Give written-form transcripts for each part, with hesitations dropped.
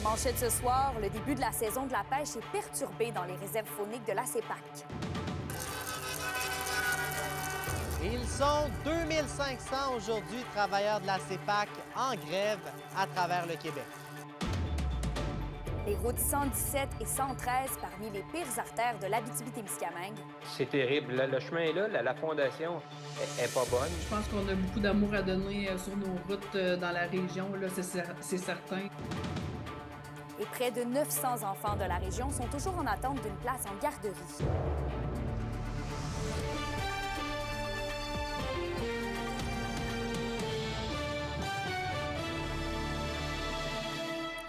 En manchette ce soir, le début de la saison de la pêche est perturbé dans les réserves fauniques de la CEPAC. Ils sont 2500 aujourd'hui, travailleurs de la CEPAC, en grève à travers le Québec. Les routes 117 et 113 parmi les pires artères de l'Abitibi-Témiscamingue. C'est terrible. Le chemin est là, la fondation est pas bonne. Je pense qu'on a beaucoup d'amour à donner sur nos routes dans la région, là, c'est certain. Et près de 900 enfants de la région sont toujours en attente d'une place en garderie.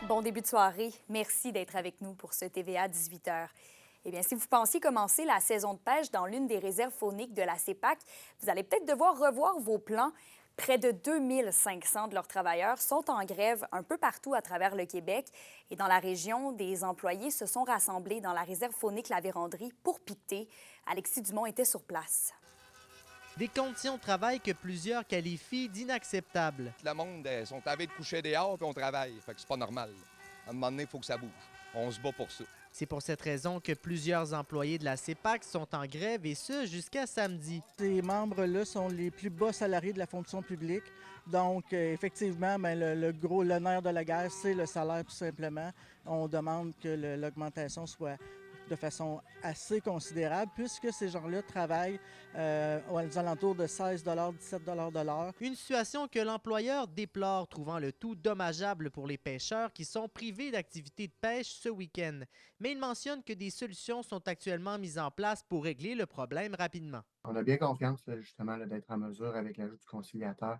Bon début de soirée. Merci d'être avec nous pour ce TVA 18h. Eh bien, si vous pensiez commencer la saison de pêche dans l'une des réserves fauniques de la CEPAC, vous allez peut-être devoir revoir vos plans. Près de 2500 de leurs travailleurs sont en grève un peu partout à travers le Québec. Et dans la région, des employés se sont rassemblés dans la réserve faunique La Vérandrie pour piqueter. Alexis Dumont était sur place. Des conditions de travail que plusieurs qualifient d'inacceptables. Le monde sont avés de coucher dehors puis on travaille. Fait que c'est pas normal. À un moment donné, il faut que ça bouge. On se bat pour ça. C'est pour cette raison que plusieurs employés de la CEPAC sont en grève et ce jusqu'à samedi. Ces membres-là sont les plus bas salariés de la fonction publique. Donc, effectivement, le nerf de la guerre, c'est le salaire tout simplement. On demande que l'augmentation soit de façon assez considérable puisque ces gens-là travaillent aux alentours de 16 17 de l'heure. Une situation que l'employeur déplore, trouvant le tout dommageable pour les pêcheurs qui sont privés d'activités de pêche ce week-end. Mais il mentionne que des solutions sont actuellement mises en place pour régler le problème rapidement. On a bien confiance justement d'être en mesure, avec l'ajout du conciliateur,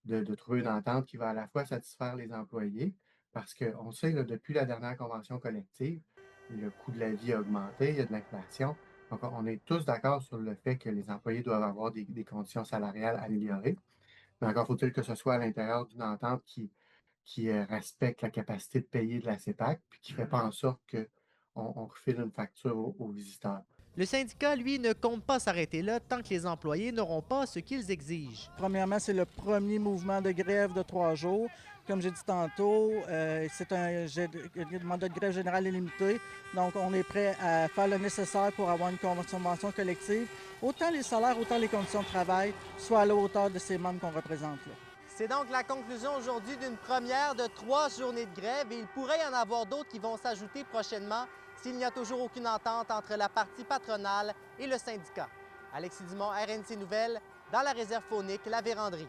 de trouver une entente qui va à la fois satisfaire les employés, parce qu'on sait depuis la dernière convention collective, le coût de la vie a augmenté, il y a de l'inflation. Donc, on est tous d'accord sur le fait que les employés doivent avoir des conditions salariales améliorées. Mais encore faut-il que ce soit à l'intérieur d'une entente qui respecte la capacité de payer de la CEPAC, puis qui ne fait pas en sorte qu'on refile une facture aux visiteurs. Le syndicat, lui, ne compte pas s'arrêter là tant que les employés n'auront pas ce qu'ils exigent. Premièrement, c'est le premier mouvement de grève de 3 jours. Comme j'ai dit tantôt, c'est un mandat de grève générale illimité. Donc, on est prêt à faire le nécessaire pour avoir une convention collective. Autant les salaires, autant les conditions de travail soient à la hauteur de ces membres qu'on représente là. C'est donc la conclusion aujourd'hui d'une première de 3 journées de grève et il pourrait y en avoir d'autres qui vont s'ajouter prochainement s'il n'y a toujours aucune entente entre la partie patronale et le syndicat. Alexis Dumont, RNC Nouvelles, dans la réserve faunique La Vérandrie.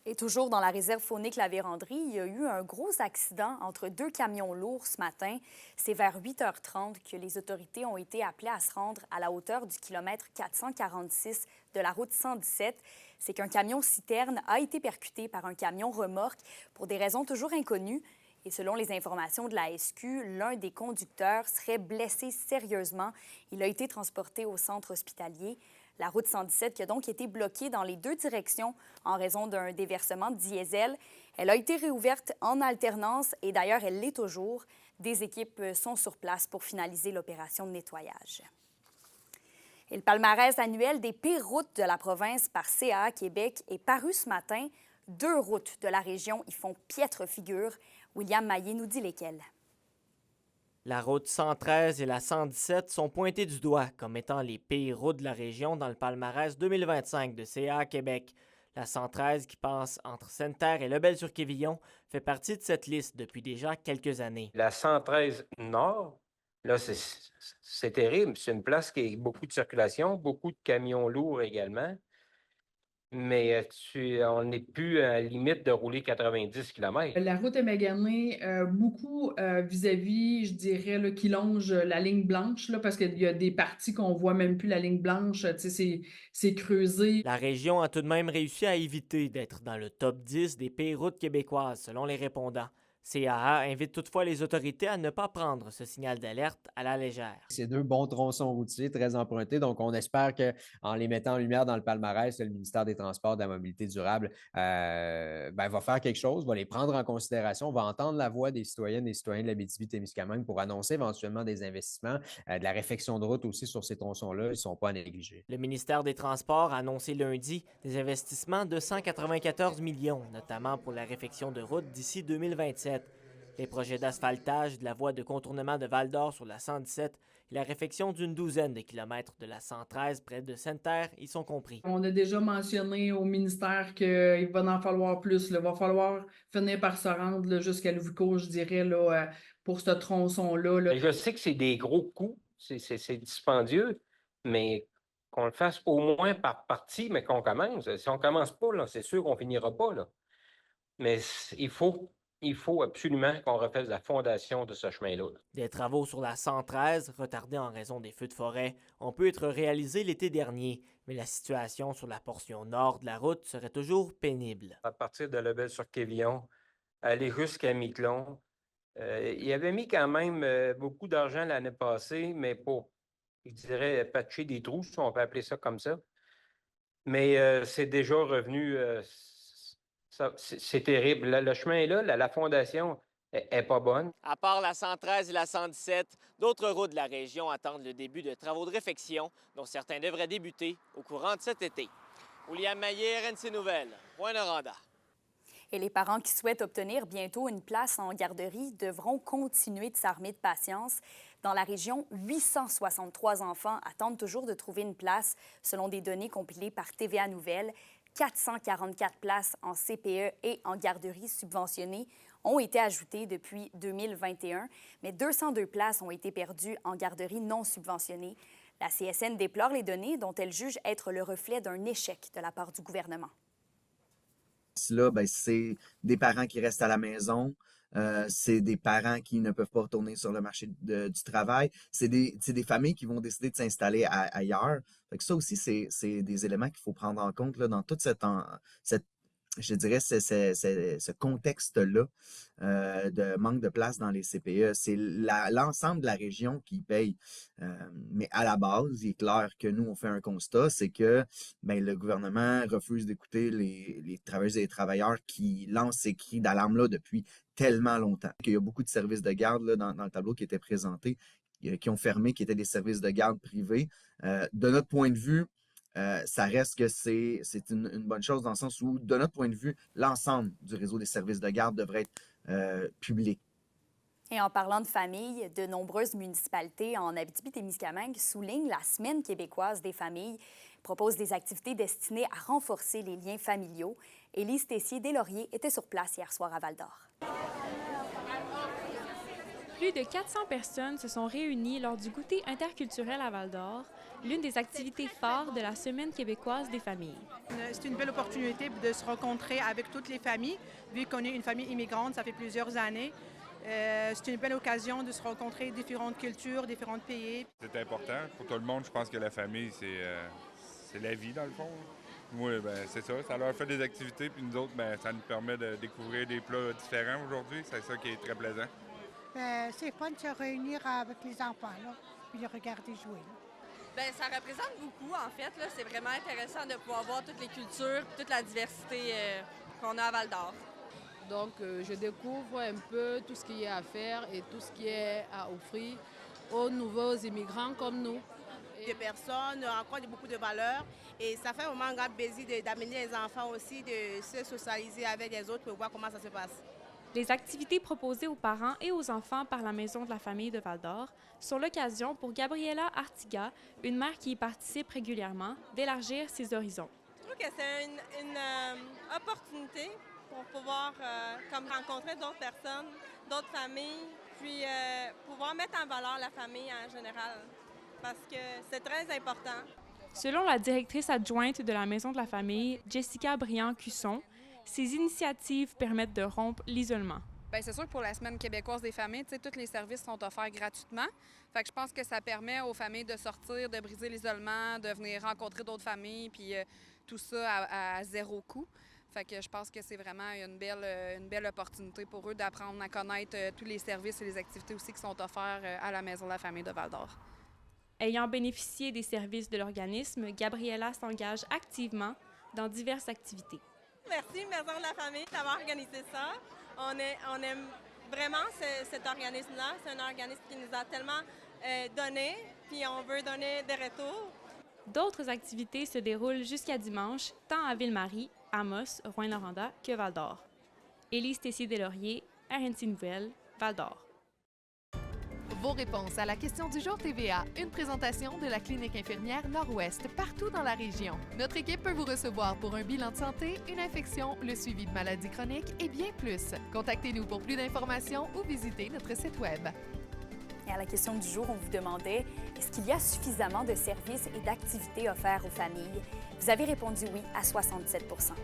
Et toujours dans la réserve faunique La Vérandrie, il y a eu un gros accident entre 2 camions lourds ce matin. C'est vers 8h30 que les autorités ont été appelées à se rendre à la hauteur du kilomètre 446 de la route 117. C'est qu'un camion citerne a été percuté par un camion remorque pour des raisons toujours inconnues. Et selon les informations de la SQ, l'un des conducteurs serait blessé sérieusement. Il a été transporté au centre hospitalier. La route 117 qui a donc été bloquée dans les 2 directions en raison d'un déversement de diesel. Elle a été réouverte en alternance et d'ailleurs, elle l'est toujours. Des équipes sont sur place pour finaliser l'opération de nettoyage. Et le palmarès annuel des pires routes de la province par CAA Québec est paru ce matin. 2 routes de la région y font piètre figure. William Maillé nous dit lesquelles. La route 113 et la 117 sont pointées du doigt comme étant les pires routes de la région dans le palmarès 2025 de CAA Québec. La 113, qui passe entre Sainte-Terre et Lebel-sur-Quévillon, fait partie de cette liste depuis déjà quelques années. La 113 Nord, là, c'est terrible. C'est une place qui a beaucoup de circulation, beaucoup de camions lourds également. Mais on n'est plus à la limite de rouler 90 km. La route est maganée beaucoup vis-à-vis, je dirais, là, qui longe la ligne blanche, là, parce qu'il y a des parties qu'on voit même plus la ligne blanche, c'est creusé. La région a tout de même réussi à éviter d'être dans le top 10 des pires routes québécoises, selon les répondants. CAA invite toutefois les autorités à ne pas prendre ce signal d'alerte à la légère. C'est 2 bons tronçons routiers très empruntés, donc on espère qu'en les mettant en lumière dans le palmarès, le ministère des Transports et de la Mobilité durable va faire quelque chose, va les prendre en considération, va entendre la voix des citoyennes et des citoyens de l'Abitibi-Témiscamingue pour annoncer éventuellement des investissements, de la réfection de route aussi sur ces tronçons-là, ils ne sont pas à négliger. Le ministère des Transports a annoncé lundi des investissements de 194 millions, notamment pour la réfection de routes d'ici 2027. Les projets d'asphaltage de la voie de contournement de Val-d'Or sur la 117 et la réfection d'une douzaine de kilomètres de la 113 près de Sainte-Terre y sont compris. On a déjà mentionné au ministère qu'il va en falloir plus. Il va falloir finir par se rendre là, jusqu'à Louvicourt, je dirais, là, pour ce tronçon-là. Là. Je sais que c'est des gros coûts, c'est dispendieux, mais qu'on le fasse au moins par partie, mais qu'on commence. Si on ne commence pas, là, c'est sûr qu'on ne finira pas. Là. Mais il faut absolument qu'on refasse la fondation de ce chemin-là. Des travaux sur la 113, retardés en raison des feux de forêt, ont pu être réalisés l'été dernier, mais la situation sur la portion nord de la route serait toujours pénible. À partir de Lebel-sur-Quévillon, aller jusqu'à Miquelon, il avait mis quand même beaucoup d'argent l'année passée, mais pour, je dirais, patcher des trous, si on peut appeler ça comme ça. Mais c'est déjà revenu, c'est terrible. Le chemin est là, la fondation n'est pas bonne. À part la 113 et la 117, d'autres routes de la région attendent le début de travaux de réfection, dont certains devraient débuter au courant de cet été. William Maillet, RNC Nouvelles, Rouyn-Noranda. Et les parents qui souhaitent obtenir bientôt une place en garderie devront continuer de s'armer de patience. Dans la région, 863 enfants attendent toujours de trouver une place, selon des données compilées par TVA Nouvelles. 444 places en CPE et en garderie subventionnées ont été ajoutées depuis 2021, mais 202 places ont été perdues en garderie non subventionnée. La CSN déplore les données dont elle juge être le reflet d'un échec de la part du gouvernement. Là, ben, c'est des parents qui restent à la maison, c'est des parents qui ne peuvent pas retourner sur le marché du travail, c'est des familles qui vont décider de s'installer ailleurs. Fait que ça aussi, c'est des éléments qu'il faut prendre en compte là, dans toute je dirais, ce contexte-là de manque de place dans les CPE. C'est l'ensemble de la région qui paye. Mais à la base, il est clair que nous, on fait un constat, c'est que ben, le gouvernement refuse d'écouter les travailleuses et les travailleurs qui lancent ces cris d'alarme-là depuis tellement longtemps. Il y a beaucoup de services de garde là, dans le tableau qui était présenté, qui ont fermé, qui étaient des services de garde privés. De notre point de vue, ça reste que c'est une bonne chose dans le sens où, de notre point de vue, l'ensemble du réseau des services de garde devrait être public. Et en parlant de famille, de nombreuses municipalités en Abitibi-Témiscamingue soulignent la Semaine québécoise des familles, proposent des activités destinées à renforcer les liens familiaux. Élise Tessier-Deslauriers était sur place hier soir à Val-d'Or. Plus de 400 personnes se sont réunies lors du goûter interculturel à Val-d'Or, l'une des activités phares de la Semaine québécoise des familles. C'est une belle opportunité de se rencontrer avec toutes les familles, vu qu'on est une famille immigrante, ça fait plusieurs années. C'est une belle occasion de se rencontrer différentes cultures, différents pays. C'est important pour tout le monde. Je pense que la famille, c'est la vie, dans le fond. Moi, ben, c'est ça. Ça leur fait des activités, puis nous autres, ben, ça nous permet de découvrir des plats différents aujourd'hui. C'est ça qui est très plaisant. C'est fun de se réunir avec les enfants, là, puis les regarder jouer. Bien, ça représente beaucoup, en fait. Là. C'est vraiment intéressant de pouvoir voir toutes les cultures, toute la diversité qu'on a à Val-d'Or. Donc, je découvre un peu tout ce qu'il y a à faire et tout ce qui est à offrir aux nouveaux immigrants comme nous. Des personnes rencontrent beaucoup de valeurs et ça fait vraiment un grand plaisir d'amener les enfants aussi, de se socialiser avec les autres pour voir comment ça se passe. Les activités proposées aux parents et aux enfants par la Maison de la famille de Val-d'Or sont l'occasion pour Gabriela Artiga, une mère qui y participe régulièrement, d'élargir ses horizons. Je trouve que c'est une opportunité pour pouvoir comme rencontrer d'autres personnes, d'autres familles, puis pouvoir mettre en valeur la famille en général, parce que c'est très important. Selon la directrice adjointe de la Maison de la famille, Jessica Briand-Cusson, ces initiatives permettent de rompre l'isolement. Bien, c'est sûr que pour la Semaine québécoise des familles, tous les services sont offerts gratuitement. Fait que je pense que ça permet aux familles de sortir, de briser l'isolement, de venir rencontrer d'autres familles, puis tout ça à zéro coût. Fait que je pense que c'est vraiment une belle opportunité pour eux d'apprendre à connaître tous les services et les activités aussi qui sont offerts à la Maison de la famille de Val-d'Or. Ayant bénéficié des services de l'organisme, Gabriela s'engage activement dans diverses activités. Merci, Maison de la famille, d'avoir organisé ça. On aime vraiment cet organisme-là. C'est un organisme qui nous a tellement donné, puis on veut donner des retours. D'autres activités se déroulent jusqu'à dimanche, tant à Ville-Marie, Amos, Rouyn-Noranda que Val-d'Or. Élise Tessier-Deslauriers, RNC Nouvelles, Val-d'Or. Vos réponses à la question du jour TVA, une présentation de la clinique infirmière Nord-Ouest partout dans la région. Notre équipe peut vous recevoir pour un bilan de santé, une infection, le suivi de maladies chroniques et bien plus. Contactez-nous pour plus d'informations ou visitez notre site web. Et à la question du jour, on vous demandait est-ce qu'il y a suffisamment de services et d'activités offerts aux familles? Vous avez répondu oui à 67 %.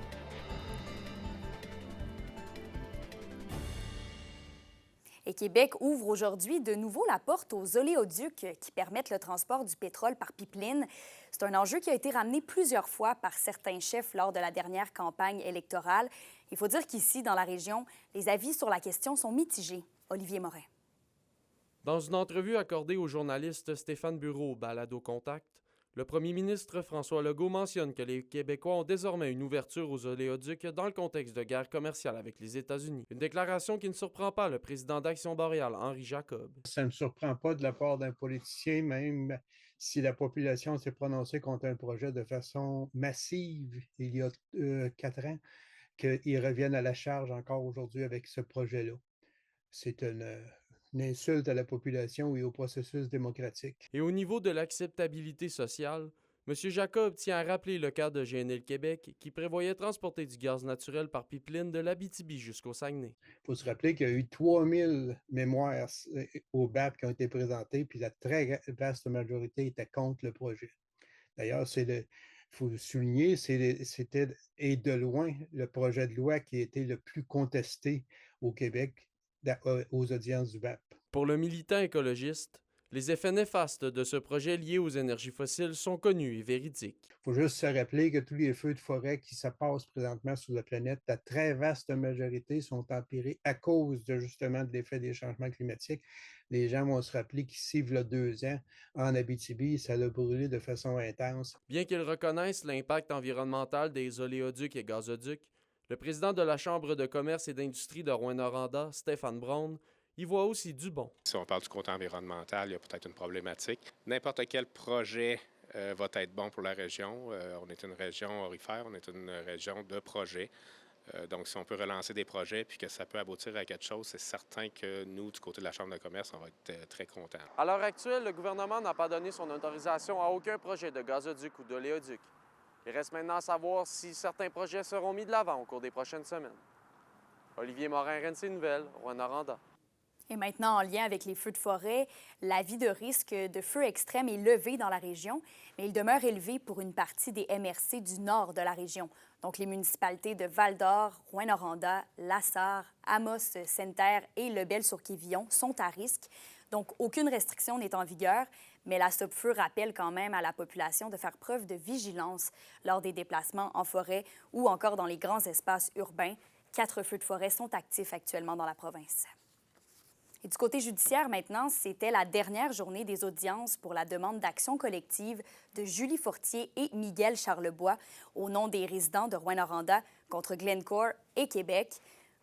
Et Québec ouvre aujourd'hui de nouveau la porte aux oléoducs qui permettent le transport du pétrole par pipeline. C'est un enjeu qui a été ramené plusieurs fois par certains chefs lors de la dernière campagne électorale. Il faut dire qu'ici, dans la région, les avis sur la question sont mitigés. Olivier Morin. Dans une entrevue accordée au journaliste Stéphane Bureau au Balado Contact, le premier ministre François Legault mentionne que les Québécois ont désormais une ouverture aux oléoducs dans le contexte de guerre commerciale avec les États-Unis. Une déclaration qui ne surprend pas le président d'Action Boréale, Henri Jacob. Ça ne me surprend pas de la part d'un politicien, même si la population s'est prononcée contre un projet de façon massive il y a 4 ans, qu'ils reviennent à la charge encore aujourd'hui avec ce projet-là. C'est une insulte à la population et au processus démocratique. Et au niveau de l'acceptabilité sociale, M. Jacob tient à rappeler le cas de GNL Québec qui prévoyait transporter du gaz naturel par pipeline de l'Abitibi jusqu'au Saguenay. Il faut se rappeler qu'il y a eu 3000 mémoires au BAP qui ont été présentées, puis la très vaste majorité était contre le projet. D'ailleurs, il faut souligner, c'était et de loin le projet de loi qui a été le plus contesté au Québec aux audiences du BAP. Pour le militant écologiste, les effets néfastes de ce projet lié aux énergies fossiles sont connus et véridiques. Il faut juste se rappeler que tous les feux de forêt qui se passent présentement sur la planète, la très vaste majorité sont empirés à cause justement de l'effet des changements climatiques. Les gens vont se rappeler qu'ici, il y a 2 ans, en Abitibi, ça a brûlé de façon intense. Bien qu'ils reconnaissent l'impact environnemental des oléoducs et gazoducs, le président de la Chambre de commerce et d'industrie de Rouyn-Noranda, Stéphane Braun, y voit aussi du bon. Si on parle du côté environnemental, il y a peut-être une problématique. N'importe quel projet va être bon pour la région. On est une région aurifère, on est une région de projets. Donc, si on peut relancer des projets puis que ça peut aboutir à quelque chose, c'est certain que nous, du côté de la Chambre de commerce, on va être très contents. À l'heure actuelle, le gouvernement n'a pas donné son autorisation à aucun projet de gazoduc ou d'oléoduc. Il reste maintenant à savoir si certains projets seront mis de l'avant au cours des prochaines semaines. Olivier Morin, RNC Nouvelles, Rouyn-Noranda. Et maintenant, en lien avec les feux de forêt, l'avis de risque de feu extrême est levé dans la région, mais il demeure élevé pour une partie des MRC du nord de la région. Donc, les municipalités de Val-d'Or, Rouyn-Noranda, Lassar, Amos, Sainte-Terre et Lebel-sur-Quévillon sont à risque. Donc, aucune restriction n'est en vigueur, mais la SOPFEU rappelle quand même à la population de faire preuve de vigilance lors des déplacements en forêt ou encore dans les grands espaces urbains. 4 feux de forêt sont actifs actuellement dans la province. Et du côté judiciaire maintenant, c'était la dernière journée des audiences pour la demande d'action collective de Julie Fortier et Miguel Charlebois au nom des résidents de Rouyn-Noranda contre Glencore et Québec.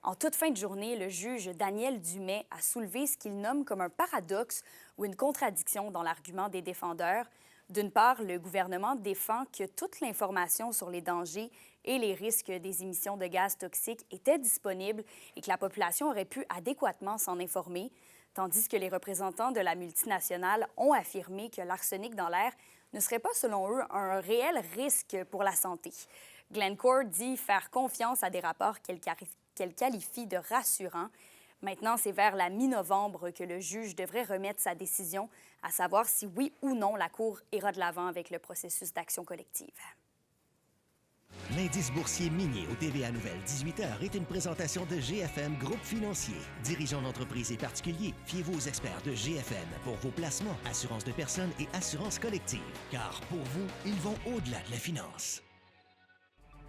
En toute fin de journée, le juge Daniel Dumais a soulevé ce qu'il nomme comme un paradoxe ou une contradiction dans l'argument des défendeurs. D'une part, le gouvernement défend que toute l'information sur les dangers et les risques des émissions de gaz toxiques était disponible et que la population aurait pu adéquatement s'en informer, tandis que les représentants de la multinationale ont affirmé que l'arsenic dans l'air ne serait pas, selon eux, un réel risque pour la santé. Glencore dit faire confiance à des rapports qu'elle qualifie de rassurants. Maintenant, c'est vers la mi-novembre que le juge devrait remettre sa décision, à savoir si oui ou non la Cour ira de l'avant avec le processus d'action collective. L'indice boursier minier au TVA Nouvelle 18h est une présentation de GFM Groupe Financier. Dirigeants d'entreprises et particuliers, fiez-vous aux experts de GFM pour vos placements, assurances de personnes et assurances collectives. Car pour vous, ils vont au-delà de la finance.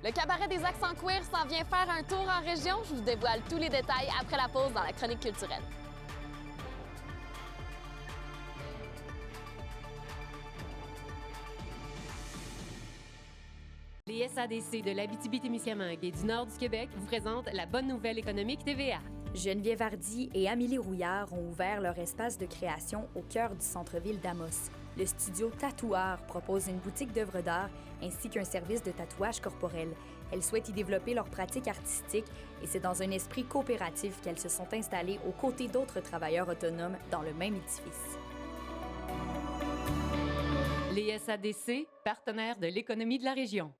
Le cabaret des accents queer s'en vient faire un tour en région. Je vous dévoile tous les détails après la pause dans la chronique culturelle. Les SADC de l'Abitibi-Témiscamingue et du nord du Québec vous présentent la bonne nouvelle économique TVA. Geneviève Hardy et Amélie Rouillard ont ouvert leur espace de création au cœur du centre-ville d'Amos. Le studio Tatoueur propose une boutique d'œuvres d'art ainsi qu'un service de tatouage corporel. Elles souhaitent y développer leurs pratiques artistiques et c'est dans un esprit coopératif qu'elles se sont installées aux côtés d'autres travailleurs autonomes dans le même édifice. Les SADC, partenaires de l'économie de la région.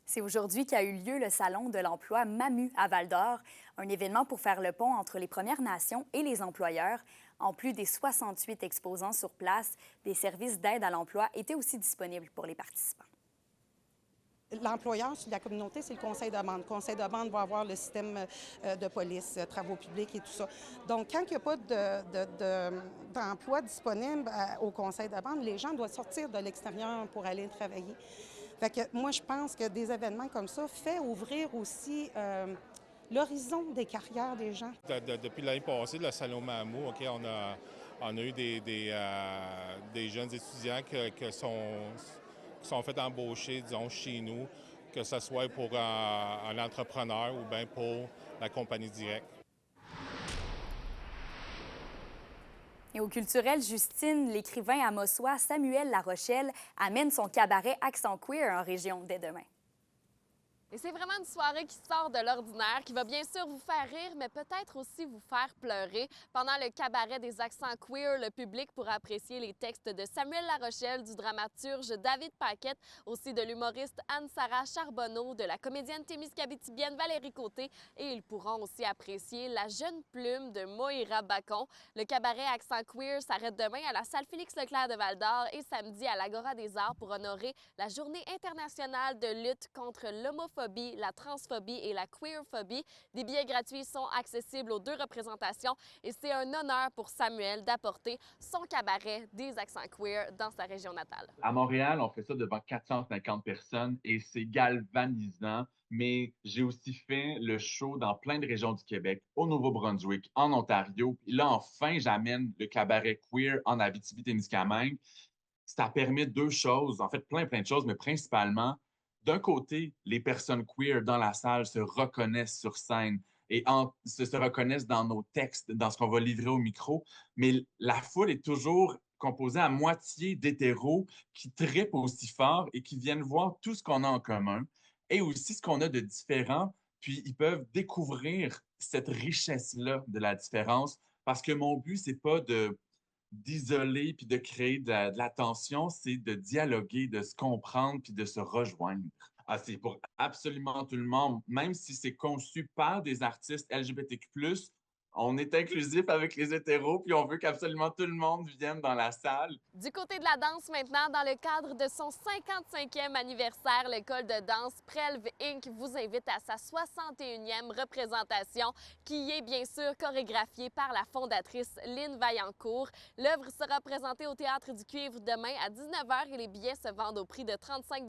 C'est aujourd'hui qu'a eu lieu le Salon de l'emploi MAMU à Val-d'Or, un événement pour faire le pont entre les Premières Nations et les employeurs. En plus des 68 exposants sur place, des services d'aide à l'emploi étaient aussi disponibles pour les participants. L'employeur sur la communauté, c'est le conseil de bande. Le conseil de bande va avoir le système de police, travaux publics et tout ça. Donc, quand il n'y a pas d'emploi disponible au conseil de bande, les gens doivent sortir de l'extérieur pour aller travailler. Fait que moi, je pense que des événements comme ça fait ouvrir aussi l'horizon des carrières des gens. Depuis l'année passée, le Salon MAMU, on a eu des jeunes étudiants qui sont fait embaucher, disons, chez nous, que ce soit pour un entrepreneur ou bien pour la compagnie directe. Et au culturel Justine, l'écrivain amossois Samuel Larochelle amène son cabaret Accent Queer en région dès demain. Et c'est vraiment une soirée qui sort de l'ordinaire, qui va bien sûr vous faire rire, mais peut-être aussi vous faire pleurer. Pendant le cabaret des accents queer, le public pourra apprécier les textes de Samuel Larochelle, du dramaturge David Paquette, aussi de l'humoriste Anne-Sara Charbonneau, de la comédienne témiscabétibienne Valérie Côté, et ils pourront aussi apprécier La jeune plume de Moïra Bacon. Le cabaret Accent Queer s'arrête demain à la salle Félix-Leclerc de Val-d'Or et samedi à l'Agora des Arts pour honorer la Journée internationale de lutte contre l'homophobie, la transphobie et la queerphobie. Des billets gratuits sont accessibles aux deux représentations et c'est un honneur pour Samuel d'apporter son cabaret des accents queer dans sa région natale. À Montréal, on fait ça devant 450 personnes et c'est galvanisant, mais j'ai aussi fait le show dans plein de régions du Québec, au Nouveau-Brunswick, en Ontario. Puis là, enfin, j'amène le cabaret queer en Abitibi-Témiscamingue. Ça permet deux choses, en fait plein de choses, mais principalement, d'un côté, les personnes queer dans la salle se reconnaissent sur scène et se reconnaissent dans nos textes, dans ce qu'on va livrer au micro, mais la foule est toujours composée à moitié d'hétéros qui trippent aussi fort et qui viennent voir tout ce qu'on a en commun et aussi ce qu'on a de différent, puis ils peuvent découvrir cette richesse-là de la différence parce que mon but, c'est pas d'isoler puis de créer de la tension, c'est de dialoguer, de se comprendre puis de se rejoindre. C'est pour absolument tout le monde, même si c'est conçu par des artistes LGBTQ+, on est inclusif avec les hétéros, puis on veut qu'absolument tout le monde vienne dans la salle. Du côté de la danse maintenant, dans le cadre de son 55e anniversaire, l'école de danse Prelve Inc. vous invite à sa 61e représentation, qui est bien sûr chorégraphiée par la fondatrice Lynn Vaillancourt. L'œuvre sera présentée au Théâtre du Cuivre demain à 19h et les billets se vendent au prix de 35 $.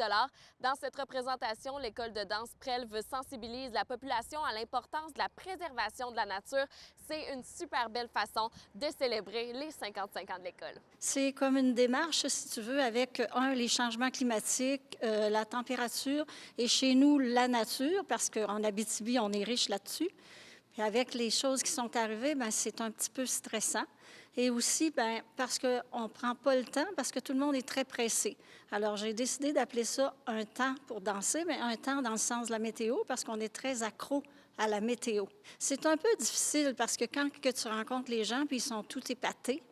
Dans cette représentation, l'école de danse Prelve sensibilise la population à l'importance de la préservation de la nature. C'est une super belle façon de célébrer les 55 ans de l'école. C'est comme une démarche, si tu veux, avec, les changements climatiques, la température et chez nous, la nature, parce qu'en Abitibi, on est riche là-dessus. Puis avec les choses qui sont arrivées, bien, c'est un petit peu stressant. Et aussi, bien, parce qu'on ne prend pas le temps, parce que tout le monde est très pressé. Alors, j'ai décidé d'appeler ça un temps pour danser, mais un temps dans le sens de la météo, parce qu'on est très accro à la météo. C'est un peu difficile parce que quand que tu rencontres les gens, puis ils sont tout épatés,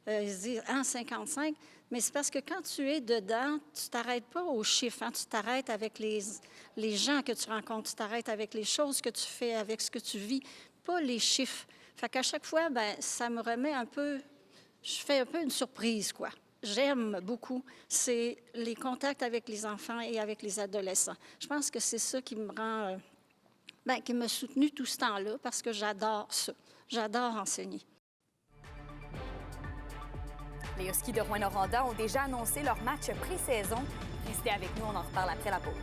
ils se disent « 55 », mais c'est parce que quand tu es dedans, tu ne t'arrêtes pas aux chiffres, hein, tu t'arrêtes avec les gens que tu rencontres, tu t'arrêtes avec les choses que tu fais, avec ce que tu vis, pas les chiffres. Fait qu'à chaque fois, bien, ça me remet un peu, je fais un peu une surprise, quoi. J'aime beaucoup, c'est les contacts avec les enfants et avec les adolescents. Je pense que c'est ça qui me rend... qui m'a soutenue tout ce temps-là, parce que j'adore ça. J'adore enseigner. Les Huskies de Rouyn-Noranda ont déjà annoncé leur match pré-saison. Restez avec nous, on en reparle après la pause.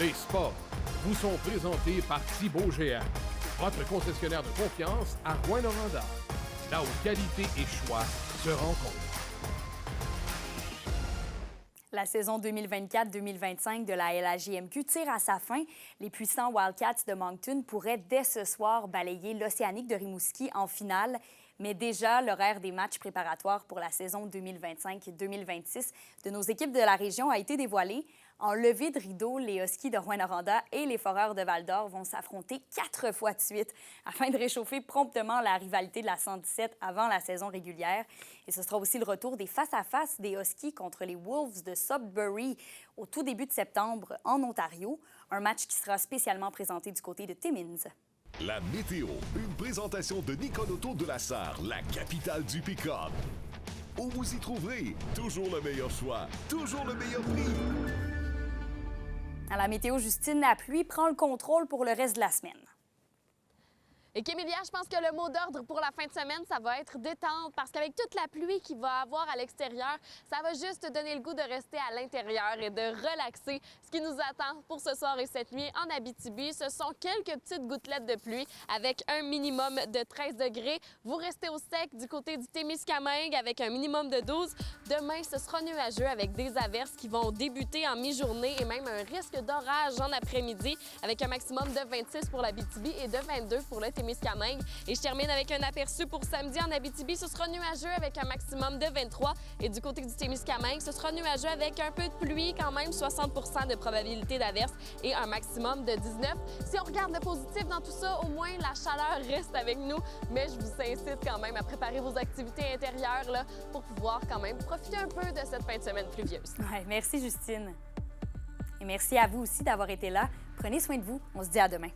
Les sports vous sont présentés par Thibaut GR, votre concessionnaire de confiance à Rouyn-Noranda, là où qualité et choix se rencontrent. La saison 2024-2025 de la LHJMQ tire à sa fin. Les puissants Wildcats de Moncton pourraient dès ce soir balayer l'Océanique de Rimouski en finale. Mais déjà, l'horaire des matchs préparatoires pour la saison 2025-2026 de nos équipes de la région a été dévoilé. En levée de rideau, les Huskies de Rouyn-Noranda et les Foreurs de Val-d'Or vont s'affronter 4 fois de suite afin de réchauffer promptement la rivalité de la 117 avant la saison régulière. Et ce sera aussi le retour des face-à-face des Huskies contre les Wolves de Sudbury au tout début de septembre en Ontario. Un match qui sera spécialement présenté du côté de Timmins. La météo, une présentation de Nikon Auto de la Sarre, la capitale du pick-up. Où vous y trouverez toujours le meilleur choix, toujours le meilleur prix. À la météo, Justine, la pluie prend le contrôle pour le reste de la semaine. Et Kémélia, je pense que le mot d'ordre pour la fin de semaine, ça va être détente, parce qu'avec toute la pluie qu'il va avoir à l'extérieur, ça va juste donner le goût de rester à l'intérieur et de relaxer. Ce qui nous attend pour ce soir et cette nuit en Abitibi, ce sont quelques petites gouttelettes de pluie avec un minimum de 13 degrés. Vous restez au sec du côté du Témiscamingue avec un minimum de 12. Demain, ce sera nuageux avec des averses qui vont débuter en mi-journée et même un risque d'orage en après-midi avec un maximum de 26 pour l'Abitibi et de 22 pour le Témiscamingue. Et je termine avec un aperçu pour samedi en Abitibi. Ce sera nuageux avec un maximum de 23. Et du côté du Témiscamingue, ce sera nuageux avec un peu de pluie, quand même 60 de probabilité d'averse et un maximum de 19. Si on regarde le positif dans tout ça, au moins la chaleur reste avec nous. Mais je vous incite quand même à préparer vos activités intérieures là, pour pouvoir quand même profiter un peu de cette fin de semaine pluvieuse. Ouais, merci Justine. Et merci à vous aussi d'avoir été là. Prenez soin de vous. On se dit à demain.